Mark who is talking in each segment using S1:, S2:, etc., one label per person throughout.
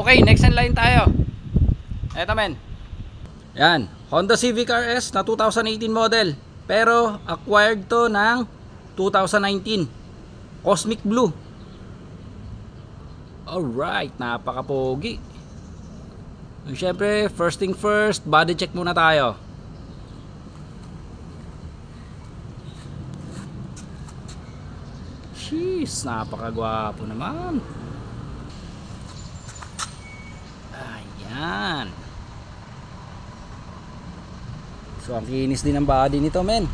S1: Okay, next in line tayo. Eto men. Yan, Honda Civic RS na 2018 model. Pero acquired to ng 2019. Cosmic Blue. Alright, napaka-pogi. Siyempre, first thing first, body check muna tayo. Jeez, napakagwapo naman. Ayan. So, ang kinis din ng body nito, men.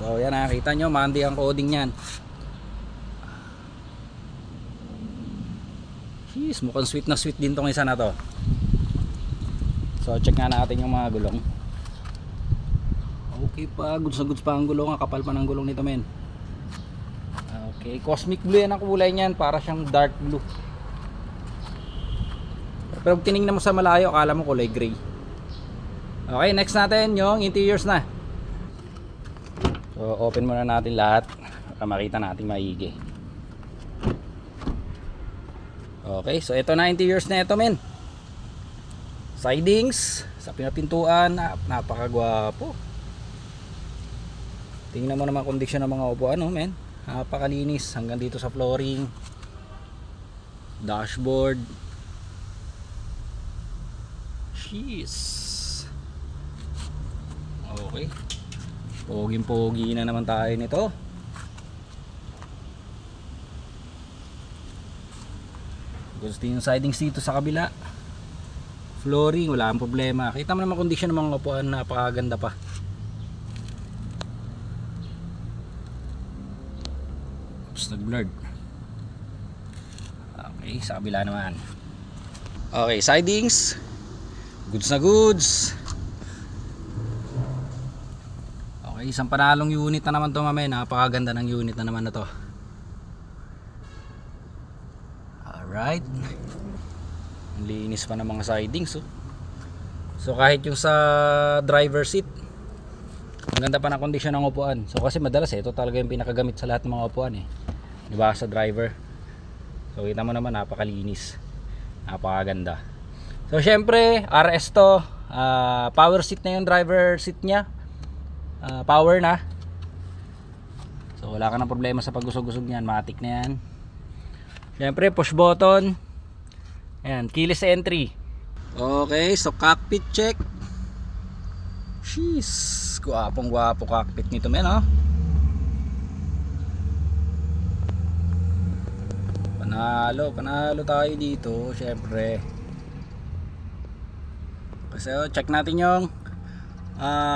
S1: So, yan, nakita nyo, mandi ang coding yan. Jeez, mukhang sweet na sweet din tong isa na to. So, check nga natin yung mga gulong. Okay pa, goods na goods pa ang gulong. Kapal pa ng gulong nito, men. Okay, cosmic blue yan ang kulay niyan. Para siyang dark blue. Pero pag tinignan mo sa malayo, akala mo kulay gray. Okay, next natin yung interiors na. So, open muna natin lahat para makita natin maigi. Okay, so ito na interiors na ito, men. Sidings, sa pinapintuan, napakagwapo. Tingnan mo naman kondisyon ng mga upuan, oh, men. Napakalinis hanggang dito sa flooring. Dashboard. Jeez. Okay. Poging-pogi na naman tayo nito. Gusto yung sidings dito sa kabila. Flooring, wala ang problema. Kita mo naman kondisyon ng mga upuan, napakaganda pa. Oops, nag-blurred. Okay, sa kabila naman. Okay, sidings. Goods na goods. Okay, isang panalong unit na naman to, mamay. Napakaganda ng unit na naman na to. Alright. Ang linis pa ng mga sidings, oh. So kahit yung sa driver seat, ang ganda pa ng kondisyon ng upuan. So kasi madalas ito talaga yung pinakagamit sa lahat ng mga upuan, eh. Diba, sa driver. So kita mo naman, napakalinis. Napakaganda. So syempre, RS to. Power seat na yung driver seat nya. Power na. So wala ka ng problema sa pag-usog-usog niyan. Matic na yan. Syempre, push button. Ayan, keyless entry. Okay, so cockpit check. Jeez, guwapong guwapo cockpit nito, men, oh. Panalo tayo dito, syempre. Kasi check natin yung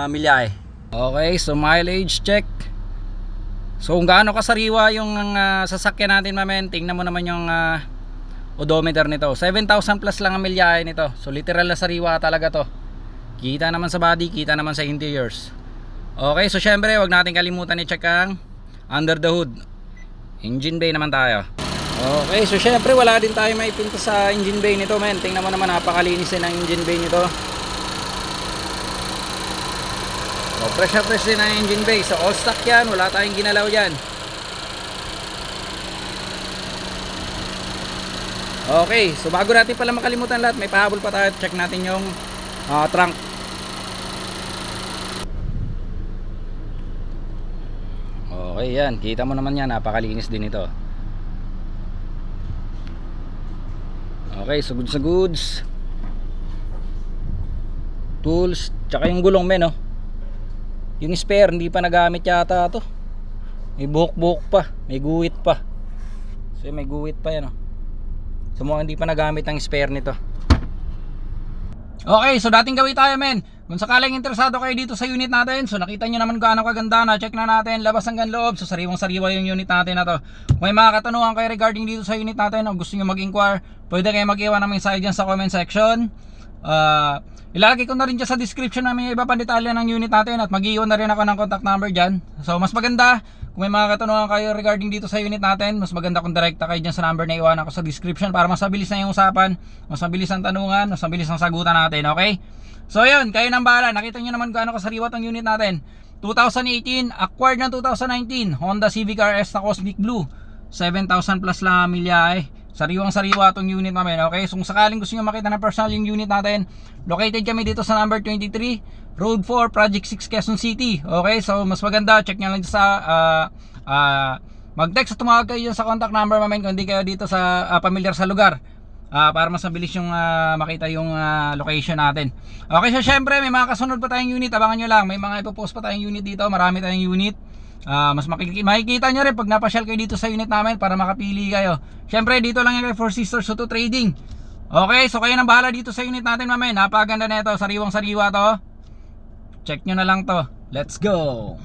S1: milyahe. Okay, so mileage check. So kung gaano kasariwa yung sasakyan natin, mamen, tingnan mo naman yung odometer nito. 7,000 plus lang ang milyahe nito. So literal na sariwa talaga to. Kita naman sa body, kita naman sa interiors. Okay, so syempre wag natin kalimutan i-check ang under the hood. Engine bay naman tayo. Okay, so syempre wala din tayo maipinta sa engine bay nito, men. Tingnan mo naman, napakalinis din ang engine bay nito. So fresh na fresh din ang engine bay. So all stock yan, wala tayong ginalaw yan. Okay, so bago natin pala makalimutan lahat, may pahabol pa tayo. Check natin yung trunk. Okay, yan, kita mo naman yan, napakalinis din ito. Okay, so goods na goods. Tools, tsaka yung gulong, men, oh. Yung spare, hindi pa nagamit yata to. May buhok-buhok pa, may guwit pa. So may guwit pa yan, oh. So mukhang hindi pa nagamit ang spare nito. Okay, so dating gawin tayo, men. Kung sakaling interesado kayo dito sa unit natin, so nakita nyo naman gaano kaganda na. Check na natin, labas hanggang loob. So sariwang sariwa yung unit natin na to. Kung may mga katanungan kayo regarding dito sa unit natin o gusto nyo mag-inquire, pwede kayo mag-iwan ng mensahe dyan sa comment section. Ilalagay ko na rin dyan sa description namin yung iba pang detalye ng unit natin. At mag-iwan na rin ako ng contact number dyan. So mas maganda, kung may mga katanungan kayo regarding dito sa unit natin, mas maganda kung direkta kayo dyan sa number na iwan ako sa description para mas mabilis na yung usapan, mas mabilis ang tanungan, mas mabilis ang sagutan natin, okay? So yun, kayo nang bahala. Nakita nyo naman gaano kasariwa tong unit natin. 2018, acquired ng 2019, Honda Civic RS na Cosmic Blue. 7,000 plus lang ang milyahe. Sariwang sariwa tong unit namin. Okay, so kung sakaling gusto nyo makita ng personal yung unit natin, located kami dito sa number 23 Road 4 Project 6 Quezon City. Okay, so mas maganda check nyo lang sa mag-text at tumawag kayo sa contact number namin kung hindi kayo dito sa familiar sa lugar, para mas mabilis yung makita yung location natin. Okay, so syempre may mga kasunod pa tayong unit, abangan nyo lang, may mga ipopost pa tayong unit dito, marami tayong unit. Mas makikita nyo rin pag napasyal kayo dito sa unit namin para makapili kayo. Syempre dito lang yung kay Four Sisters Auto Trading. Okay, so kayo nang bahala dito sa unit natin mamaya. Napakaganda na ito, sariwang sariwa to. Check nyo na lang to. Let's go.